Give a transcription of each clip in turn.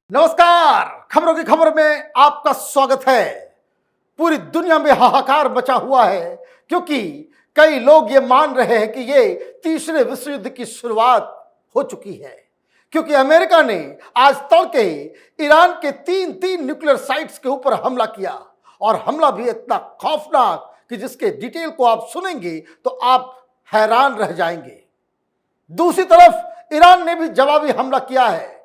नमस्कार। खबरों की खबर में आपका स्वागत है। पूरी दुनिया में हाहाकार मचा हुआ है क्योंकि कई लोग ये मान रहे हैं कि ये तीसरे विश्व युद्ध की शुरुआत हो चुकी है, क्योंकि अमेरिका ने आज तड़के ईरान के तीन न्यूक्लियर साइट्स के ऊपर हमला किया, और हमला भी इतना खौफनाक कि जिसके डिटेल को आप सुनेंगे तो आप हैरान रह जाएंगे। दूसरी तरफ ईरान ने भी जवाबी हमला किया है।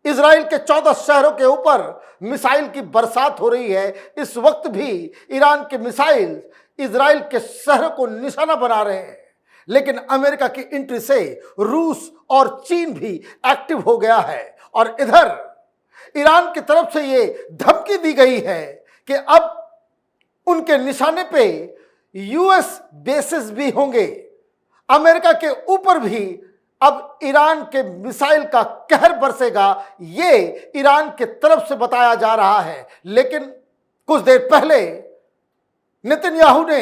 इजराइल के 14 शहरों के ऊपर मिसाइल की बरसात हो रही है। इस वक्त भी ईरान के मिसाइल इजराइल के शहरों को निशाना बना रहे हैं, लेकिन अमेरिका की एंट्री से रूस और चीन भी एक्टिव हो गया है, और इधर ईरान की तरफ से ये धमकी दी गई है कि अब उनके निशाने पे यूएस बेसिस भी होंगे। अमेरिका के ऊपर भी अब ईरान के मिसाइल का कहर बरसेगा, ये ईरान के तरफ से बताया जा रहा है। लेकिन कुछ देर पहले नेतन्याहू ने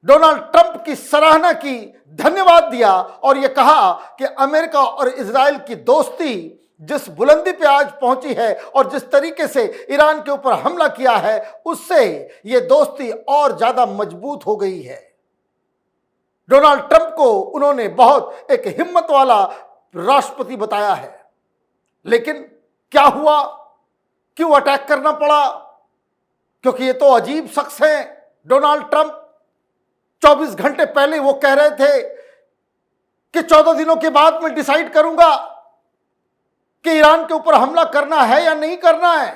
डोनाल्ड ट्रंप की सराहना की, धन्यवाद दिया और यह कहा कि अमेरिका और इजराइल की दोस्ती जिस बुलंदी पे आज पहुंची है और जिस तरीके से ईरान के ऊपर हमला किया है, उससे यह दोस्ती और ज्यादा मजबूत हो गई है। डोनाल्ड ट्रंप को उन्होंने बहुत एक हिम्मत वाला राष्ट्रपति बताया है। लेकिन क्या हुआ, क्यों अटैक करना पड़ा? क्योंकि ये तो अजीब शख्स हैं डोनाल्ड ट्रंप। 24 घंटे पहले वो कह रहे थे कि 14 दिनों के बाद मैं डिसाइड करूंगा कि ईरान के ऊपर हमला करना है या नहीं करना है,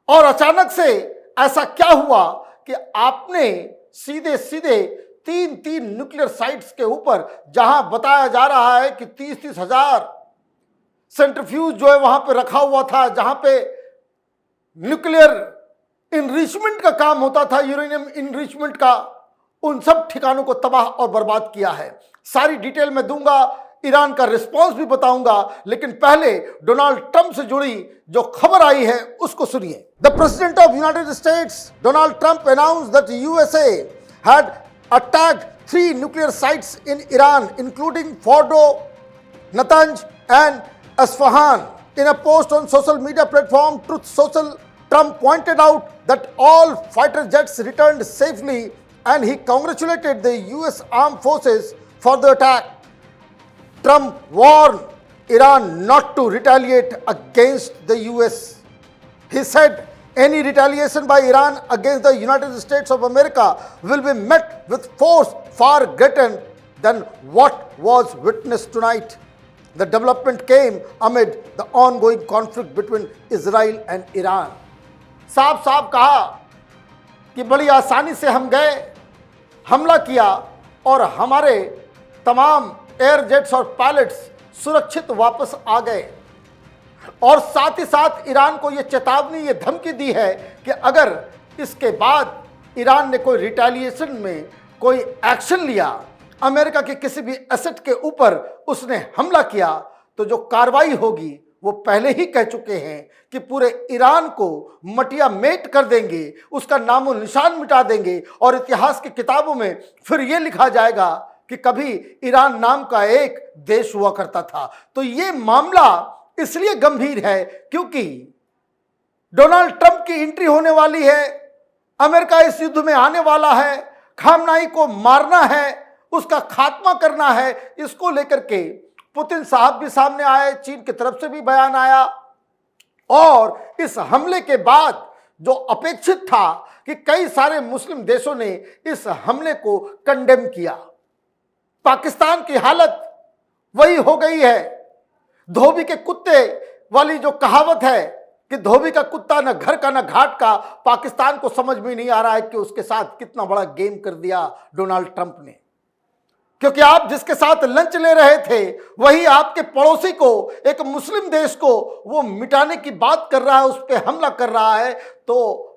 और अचानक से ऐसा क्या हुआ कि आपने सीधे सीधे तीन न्यूक्लियर साइट्स के ऊपर, जहां बताया जा रहा है कि 30 हजार सेंट्रीफ्यूज जो है वहां पे रखा हुआ था, जहां पे न्यूक्लियर इनरिचमेंट का काम होता था, यूरेनियम इनरिचमेंट का, उन सब ठिकानों को तबाह और बर्बाद किया है। सारी डिटेल में दूंगा, ईरान का रिस्पॉन्स भी बताऊंगा, लेकिन पहले डोनाल्ड ट्रंप से जुड़ी जो खबर आई है उसको सुनिए। The president of United states Donald Trump announced that USA had attacked 3 nuclear sites in Iran, including Fordo, Natanz, and Isfahan. In a post on social media platform Truth Social, Trump pointed out that all fighter jets returned safely, and he congratulated the US armed forces for the attack. Trump warned Iran not to retaliate against the US. He said, any retaliation by Iran against the United States of America will be met with force far greater than what was witnessed tonight. The development came amid the ongoing conflict between Israel and Iran. साफ साफ कहा कि बड़ी आसानी से हम गए, हमला किया, और हमारे तमाम एयर जेट्स और पायलट्स सुरक्षित वापस आ गए। और साथ ही साथ ईरान को यह चेतावनी, ये धमकी दी है कि अगर इसके बाद ईरान ने कोई रिटेलिएशन में कोई एक्शन लिया, अमेरिका के किसी भी एसेट के ऊपर उसने हमला किया, तो जो कार्रवाई होगी वो पहले ही कह चुके हैं कि पूरे ईरान को मटिया मेट कर देंगे, उसका नामो निशान मिटा देंगे, और इतिहास की किताबों में फिर ये लिखा जाएगा कि कभी ईरान नाम का एक देश हुआ करता था। तो ये मामला इसलिए गंभीर है क्योंकि डोनाल्ड ट्रंप की एंट्री होने वाली है, अमेरिका इस युद्ध में आने वाला है, खामनाई को मारना है, उसका खात्मा करना है। इसको लेकर के पुतिन साहब भी सामने आए, चीन की तरफ से भी बयान आया, और इस हमले के बाद जो अपेक्षित था कि कई सारे मुस्लिम देशों ने इस हमले को कंडेम किया। पाकिस्तान की हालत वही हो गई है। धोबी के कुत्ते वाली जो कहावत है कि धोबी का कुत्ता न घर का न घाट का, पाकिस्तान को समझ में नहीं आ रहा है कि उसके साथ कितना बड़ा गेम कर दिया डोनाल्ड ट्रंप ने। क्योंकि आप जिसके साथ लंच ले रहे थे वही आपके पड़ोसी को, एक मुस्लिम देश को वो मिटाने की बात कर रहा है, उस पर हमला कर रहा है। तो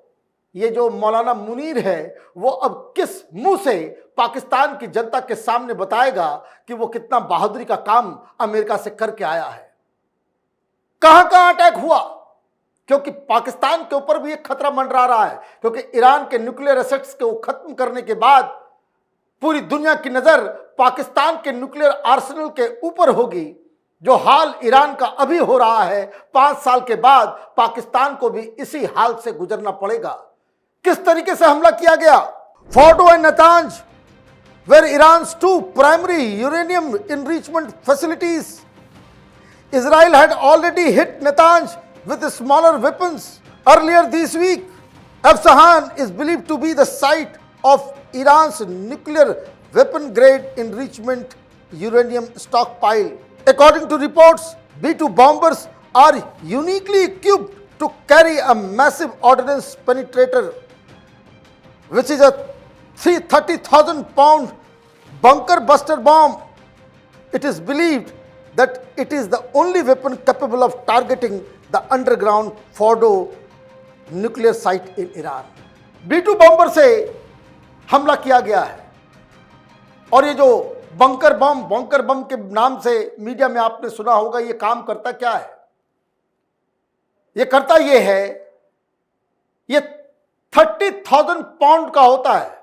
ये जो मौलाना मुनीर है वो अब किस मुंह से पाकिस्तान की जनता के सामने बताएगा कि वो कितना बहादुरी का काम अमेरिका से करके आया है। कहां अटैक हुआ, क्योंकि पाकिस्तान के ऊपर भी एक खतरा मंडरा रहा है, क्योंकि ईरान के न्यूक्लियर एसेट्स को खत्म करने के बाद पूरी दुनिया की नजर पाकिस्तान के न्यूक्लियर आर्सेनल के ऊपर होगी। जो हाल ईरान का अभी हो रहा है, 5 साल के बाद पाकिस्तान को भी इसी हाल से गुजरना पड़ेगा। किस तरीके से हमला किया गया? Fordow and Natanz were Iran's 2 primary uranium enrichment facilities. Israel had already hit Natanz with smaller weapons earlier this week. Isfahan is believed to be the site of Iran's nuclear weapon grade enrichment uranium stockpile. According to reports, B-2 bombers are uniquely equipped to carry a massive ordnance penetrator, which is a 30,000-pound bunker buster bomb. It is believed that it is the only weapon capable of targeting the underground Fordo nuclear site in Iran. B-2 bomber से हमला किया गया है और ये जो bunker बम के नाम से मीडिया में आपने सुना होगा, ये काम करता क्या है? ये करता ये है, ये 30,000 पाउंड का होता है,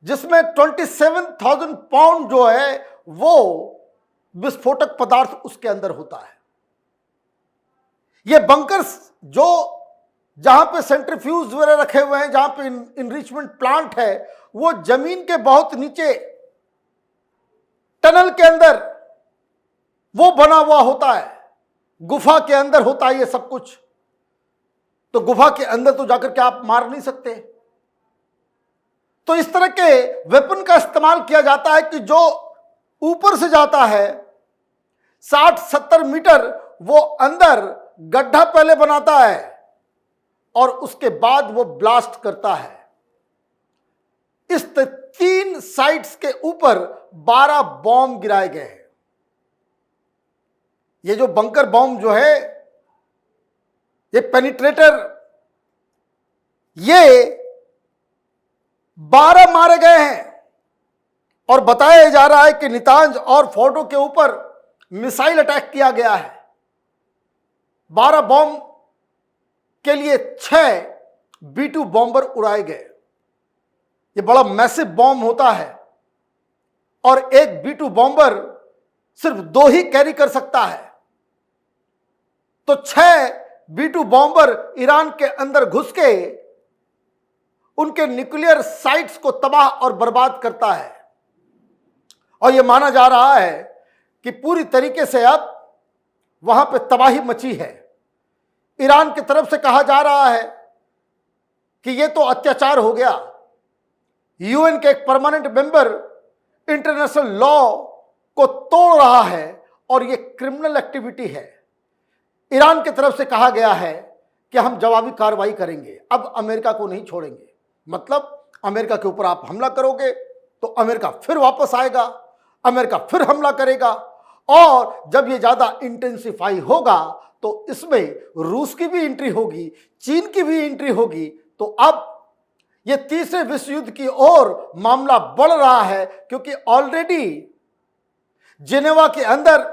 जिसमें 27,000 पाउंड जो है वो विस्फोटक पदार्थ उसके अंदर होता है। ये बंकर्स जो जहां पे सेंट्रीफ्यूज वगैरह रखे हुए हैं, जहां पे इनरिचमेंट प्लांट है, वो जमीन के बहुत नीचे टनल के अंदर वो बना हुआ होता है, गुफा के अंदर होता है ये सब कुछ। तो गुफा के अंदर तो जाकर के आप मार नहीं सकते। तो इस तरह के वेपन का इस्तेमाल किया जाता है कि जो ऊपर से जाता है 60-70 मीटर, वो अंदर गड्ढा पहले बनाता है और उसके बाद वो ब्लास्ट करता है। इस 3 साइट्स के ऊपर 12 बॉम्ब गिराए गए हैं। ये जो बंकर बॉम्ब जो है, ये पेनिट्रेटर, ये 12 मारे गए हैं और बताया जा रहा है कि नितांज और फोर्डो के ऊपर मिसाइल अटैक किया गया है। 12 बॉम्ब के लिए 6 B-2 बॉम्बर उड़ाए गए। ये बड़ा मैसिव बॉम्ब होता है और एक B-2 बॉम्बर सिर्फ 2 ही कैरी कर सकता है। तो 6 B-2 बॉम्बर ईरान के अंदर घुस के उनके न्यूक्लियर साइट्स को तबाह और बर्बाद करता है। और यह माना जा रहा है कि पूरी तरीके से अब वहां पे तबाही मची है। ईरान की तरफ से कहा जा रहा है कि यह तो अत्याचार हो गया। यूएन के एक परमानेंट मेंबर इंटरनेशनल लॉ को तोड़ रहा है और यह क्रिमिनल एक्टिविटी है। ईरान की तरफ से कहा गया है कि हम जवाबी कार्रवाई करेंगे, अब अमेरिका को नहीं छोड़ेंगे। मतलब अमेरिका के ऊपर आप हमला करोगे तो अमेरिका फिर वापस आएगा, अमेरिका फिर हमला करेगा, और जब ये ज्यादा इंटेंसिफाई होगा तो इसमें रूस की भी एंट्री होगी, चीन की भी एंट्री होगी। तो अब ये तीसरे विश्व युद्ध की ओर मामला बढ़ रहा है, क्योंकि ऑलरेडी जिनेवा के अंदर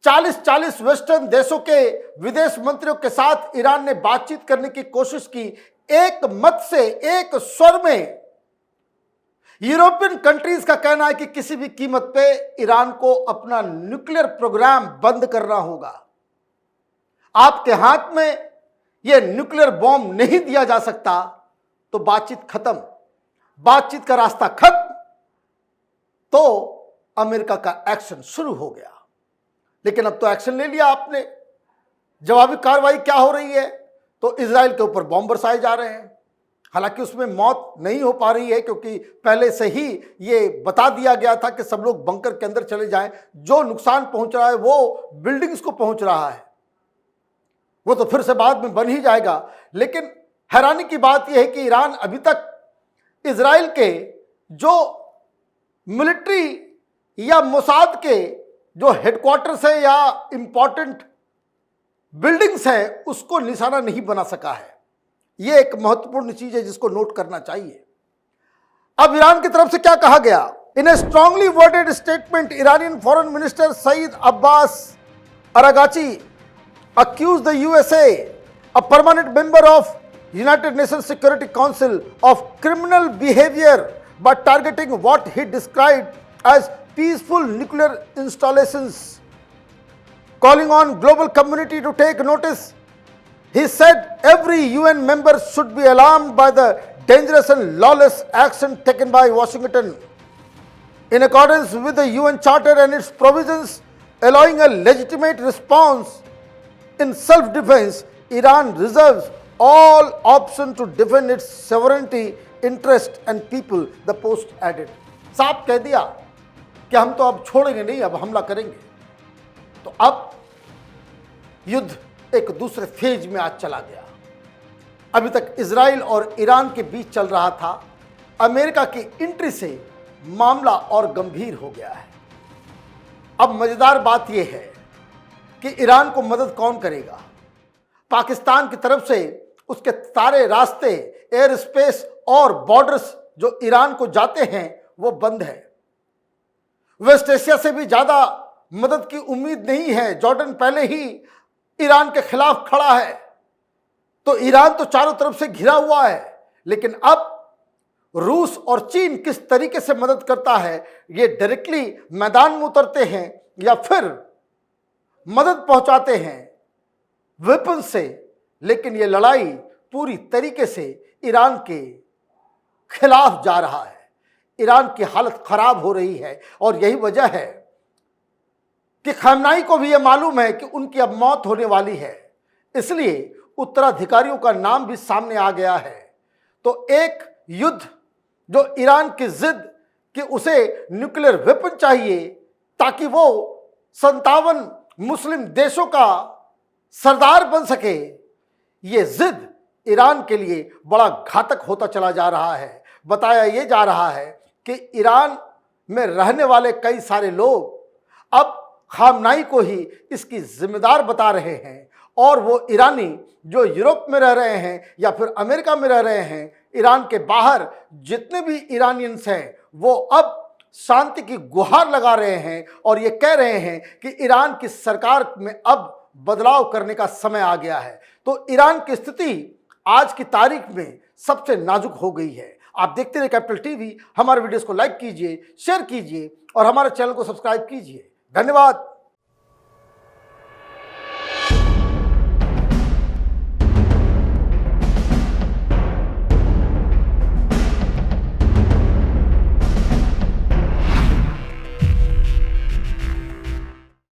40 वेस्टर्न देशों के विदेश मंत्रियों के साथ ईरान ने बातचीत करने की कोशिश की। एक मत से, एक स्वर में यूरोपियन कंट्रीज का कहना है कि किसी भी कीमत पे ईरान को अपना न्यूक्लियर प्रोग्राम बंद करना होगा। आपके हाथ में यह न्यूक्लियर बॉम्ब नहीं दिया जा सकता तो बातचीत खत्म, बातचीत का रास्ता खत्म। तो अमेरिका का एक्शन शुरू हो गया। लेकिन अब तो एक्शन ले लिया आपने। जवाबी कार्रवाई क्या हो रही है? तो इजराइल के ऊपर बॉम्ब बरसाए जा रहे हैं। हालांकि उसमें मौत नहीं हो पा रही है, क्योंकि पहले से ही ये बता दिया गया था कि सब लोग बंकर के अंदर चले जाएं। जो नुकसान पहुंच रहा है वो बिल्डिंग्स को पहुंच रहा है, वो तो फिर से बाद में बन ही जाएगा। लेकिन हैरानी की बात यह है कि ईरान अभी तक इजराइल के जो मिलिट्री या मोसाद के जो हेडक्वार्टर्स है या इंपॉर्टेंट बिल्डिंग्स है, उसको निशाना नहीं बना सका है। यह एक महत्वपूर्ण चीज है जिसको नोट करना चाहिए। अब ईरान की तरफ से क्या कहा गया? In a strongly worded statement, Iranian foreign minister Seyed Abbas Araghchi accused the USA, a permanent member of United Nations Security Council, of criminal behavior by targeting what he described as peaceful nuclear installations calling on global community to take notice. He said every UN member should be alarmed by the dangerous and lawless action taken by Washington. In accordance with the UN Charter and its provisions allowing a legitimate response in self-defense, Iran reserves all option to defend its sovereignty, interest and people, the post added. साफ कह दिया कि हम तो अब छोड़ेंगे नहीं, अब हमला करेंगे। तो अब युद्ध एक दूसरे फेज में आज चला गया। अभी तक इजराइल और ईरान के बीच चल रहा था, अमेरिका की एंट्री से मामला और गंभीर हो गया है। अब मजेदार बात यह है कि ईरान को मदद कौन करेगा। पाकिस्तान की तरफ से उसके सारे रास्ते, एयर स्पेस और बॉर्डर्स जो ईरान को जाते हैं वो बंद है। वेस्ट एशिया से भी ज्यादा मदद की उम्मीद नहीं है। जॉर्डन पहले ही ईरान के खिलाफ खड़ा है, तो ईरान तो चारों तरफ से घिरा हुआ है। लेकिन अब रूस और चीन किस तरीके से मदद करता है, ये डायरेक्टली मैदान में उतरते हैं या फिर मदद पहुंचाते हैं वेपन से, लेकिन ये लड़ाई पूरी तरीके से ईरान के खिलाफ जा रहा है। ईरान की हालत खराब हो रही है और यही वजह है कि खamenei को भी यह मालूम है कि उनकी अब मौत होने वाली है, इसलिए उत्तराधिकारियों का नाम भी सामने आ गया है। तो एक युद्ध जो ईरान की जिद कि उसे न्यूक्लियर वेपन चाहिए ताकि वो 57 मुस्लिम देशों का सरदार बन सके, ये जिद ईरान के लिए बड़ा घातक होता चला जा रहा है। बताया ये जा रहा है कि ईरान में रहने वाले कई सारे लोग अब खamenei को ही इसकी जिम्मेदार बता रहे हैं, और वो ईरानी जो यूरोप में रह रहे हैं या फिर अमेरिका में रह रहे हैं, ईरान के बाहर जितने भी ईरानियंस हैं वो अब शांति की गुहार लगा रहे हैं और ये कह रहे हैं कि ईरान की सरकार में अब बदलाव करने का समय आ गया है। तो ईरान की स्थिति आज की तारीख में सबसे नाजुक हो गई है। आप देखते रहिए कैपिटल टीवी। हमारे वीडियोस को लाइक कीजिए, शेयर कीजिए और हमारे चैनल को सब्सक्राइब कीजिए। धन्यवाद।